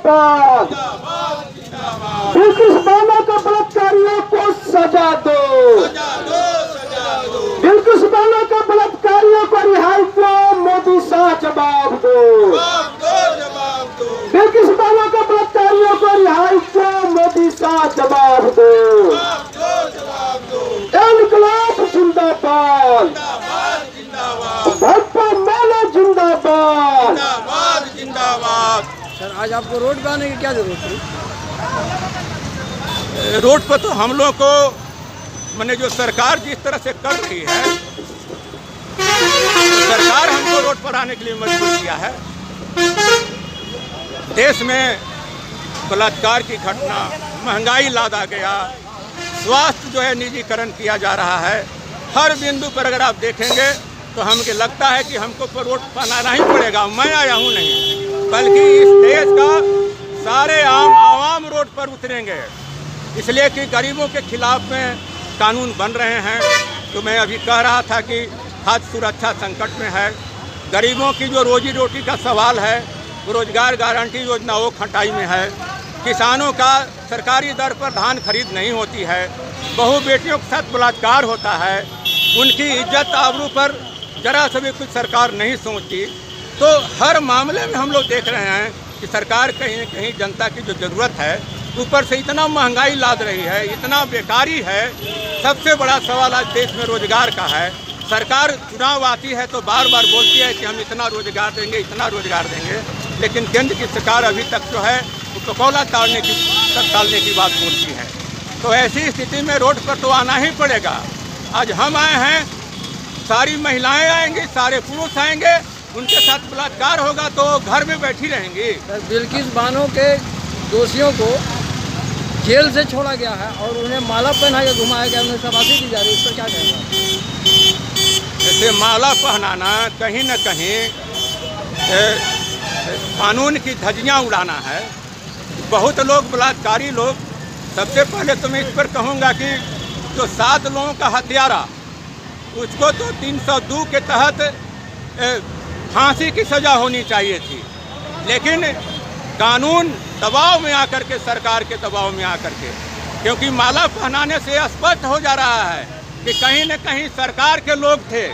जिंदाबाद। बिल्किसबानो के बलात्कारियों को सजा दो। बिल्किसबानो के बलात्कारियों को रिहाई दो। मोदी शाह जवाब दो। बिल्किसबानो के बलात्कारियों को रिहाई दो। मोदी शाह जवाब दो। इनकलाब जिंदाबाद। भाजपा माला जिंदाबाद। सर आज आपको रोड पे आने की क्या जरूरत थी? रोड पर तो हम लोग को मैंने जो सरकार जिस तरह से कर रही है, तो सरकार हमको रोड पर आने के लिए मजबूर किया है। देश में बलात्कार की घटना, महंगाई लादा गया, स्वास्थ्य जो है निजीकरण किया जा रहा है। हर बिंदु पर अगर आप देखेंगे तो हमको लगता है कि हमको पर रोड पर आना ही पड़ेगा। मैं आया हूँ नहीं, बल्कि इस देश का सारे आवाम रोड पर उतरेंगे, इसलिए कि गरीबों के खिलाफ में कानून बन रहे हैं। तो मैं अभी कह रहा था कि खाद्य सुरक्षा संकट में है, गरीबों की जो रोजी रोटी का सवाल है, रोजगार गारंटी योजना वो खटाई में है, किसानों का सरकारी दर पर धान खरीद नहीं होती है, बहु बेटियों के साथ बलात्कार होता है, उनकी इज्जत आबरू पर जरा सा भी कुछ सरकार नहीं सोचती। तो हर मामले में हम लोग देख रहे हैं कि सरकार कहीं न कहीं जनता की जो ज़रूरत है, ऊपर से इतना महंगाई लाद रही है, इतना बेकारी है। सबसे बड़ा सवाल आज देश में रोजगार का है। सरकार चुनाव आती है तो बार बार बोलती है कि हम इतना रोजगार देंगे, इतना रोजगार देंगे, लेकिन केंद्र की सरकार अभी तक जो है वो कोयला टालने की बात बोलती है। तो ऐसी स्थिति में रोड पर तो आना ही पड़ेगा। आज हम आए हैं, सारी महिलाएं आएंगी, सारे पुरुष आएंगे, उनके साथ बलात्कार होगा तो घर में बैठी रहेंगी। बिल्किसबानो के दोषियों को जेल से छोड़ा गया है और उन्हें माला पहना के घुमाया गया, उन्हें शाबाशी दी जा रही है, इस पर क्या कहना? जैसे माला पहनाना कहीं न कहीं कानून की धज्जियाँ उड़ाना है। बहुत लोग बलात्कारी लोग, सबसे पहले तो मैं इस पर कहूँगा कि जो 7 लोगों का हत्यारा, उसको तो 302 के तहत फांसी की सज़ा होनी चाहिए थी, लेकिन कानून दबाव में आकर के, सरकार के दबाव में आकर के, क्योंकि माला पहनाने से स्पष्ट हो जा रहा है कि कहीं न कहीं सरकार के लोग थे,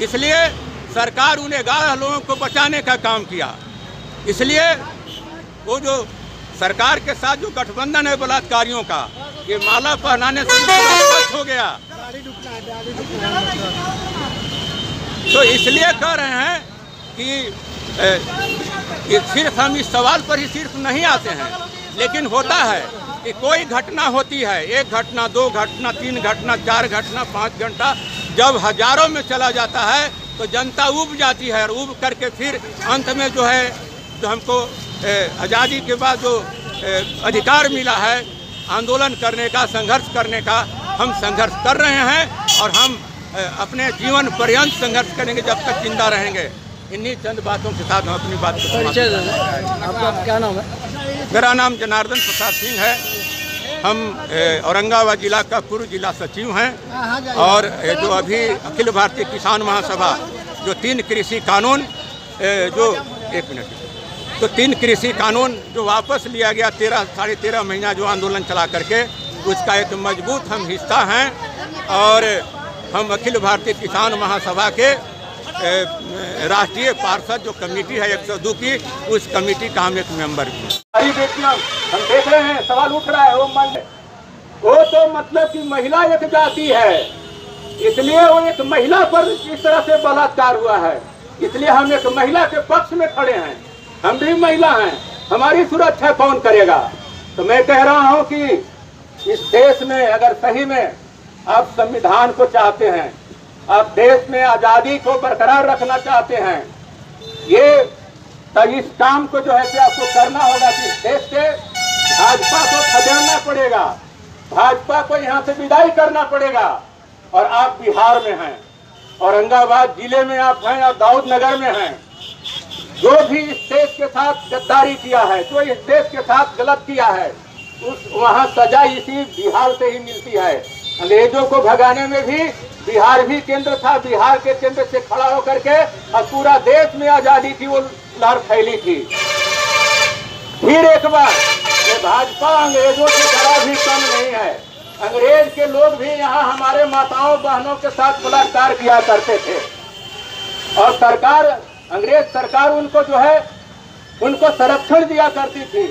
इसलिए सरकार गुनहगार लोगों को बचाने का काम किया। इसलिए वो जो सरकार के साथ जो गठबंधन है बलात्कारियों का, ये माला पहनाने से स्पष्ट हो गया। तो इसलिए कह रहे हैं कि ये सिर्फ हम इस सवाल पर ही सिर्फ नहीं आते हैं, लेकिन होता है कि कोई घटना होती है, 1 घटना, 2 घटना, 3 घटना, 4 घटना, 5 घंटा, जब हजारों में चला जाता है तो जनता उब जाती है, और उब करके फिर अंत में जो है, जो हमको आज़ादी के बाद जो अधिकार मिला है आंदोलन करने का, संघर्ष करने का, हम संघर्ष कर रहे हैं और हम अपने जीवन पर्यंत संघर्ष करेंगे जब तक जिंदा रहेंगे। इन्हीं चंद बातों के साथ हम अपनी बात को आपका क्या नाम है? मेरा नाम जनार्दन प्रसाद सिंह है। हम औरंगाबाद जिला का पूर्व जिला सचिव हैं, और जो अभी अखिल भारतीय किसान महासभा जो 3 कृषि कानून जो 1 मिनट तो 3 कृषि कानून जो वापस लिया गया 13 साढ़े 13 महीना जो आंदोलन चला करके, उसका एक मजबूत हम हिस्सा हैं। और हम अखिल भारतीय किसान महासभा के राष्ट्रीय पार्षद जो कमेटी है 102 की, उस कमेटी का हम एक मेंबर भी। सारी बेटियां हम देख रहे हैं, सवाल उठ रहा है, वो तो मतलब कि महिला एक जाति है, इसलिए वो एक महिला पर इस तरह से बलात्कार हुआ है, इसलिए हम एक महिला के पक्ष में खड़े हैं। हम भी महिला हैं, हमारी सुरक्षा कौन करेगा? तो मैं कह रहा हूं कि इस देश में अगर सही में आप संविधान को चाहते हैं, आप देश में आजादी को बरकरार रखना चाहते हैं, ये तो इस काम को जो है कि आपको करना होगा कि देश से भाजपा को खदेड़ना पड़ेगा, भाजपा को यहाँ से विदाई करना पड़ेगा। और आप बिहार में हैं, औरंगाबाद जिले में आप हैं और दाऊद नगर में हैं। जो भी इस देश के साथ गद्दारी किया है, जो इस देश के साथ गलत किया है, उस वहाँ सजा इसी बिहार से ही मिलती है। अंग्रेजों को भगाने में भी बिहार भी केंद्र था, बिहार के केंद्र से खड़ा होकर के और पूरा देश में आजादी की वो लहर फैली थी। फिर एक बार ये भाजपा अंग्रेजों की तरह भी कम नहीं है। अंग्रेज के लोग भी यहाँ हमारे माताओं बहनों के साथ बलात्कार किया करते थे और सरकार, अंग्रेज सरकार उनको जो है उनको संरक्षण दिया करती थी।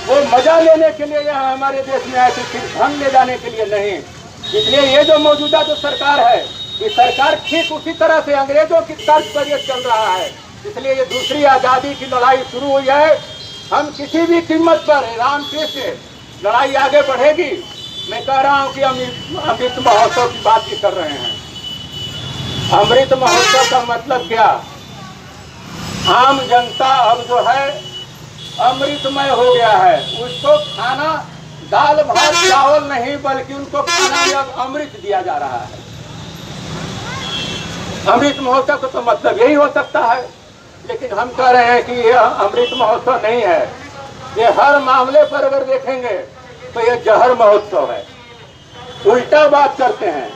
वो मजा लेने के लिए यहाँ हमारे देश में आती थी, धन ले जाने के लिए नहीं। इसलिए ये जो मौजूदा जो सरकार है, ये सरकार ठीक उसी तरह से अंग्रेजों की तर्ज पर ये चल रहा है। इसलिए ये दूसरी आज़ादी की लड़ाई शुरू हुई है। हम किसी भी कीमत पर रामकृष्ण लड़ाई आगे बढ़ेगी। मैं कह रहा हूँ कि अमृत महोत्सव की बात भी कर रहे हैं। अमृत महोत्सव का मतलब क्या? आम जनता अब जो है अमृतमय हो गया है। उसको खाना दाल भात चावल नहीं, बल्कि उनको खाना में अब अमृत दिया जा रहा है। अमृत महोत्सव का तो मतलब यही हो सकता है, लेकिन हम कह रहे हैं कि यह अमृत महोत्सव नहीं है। ये हर मामले पर अगर देखेंगे तो ये जहर महोत्सव है। उल्टा बात करते हैं।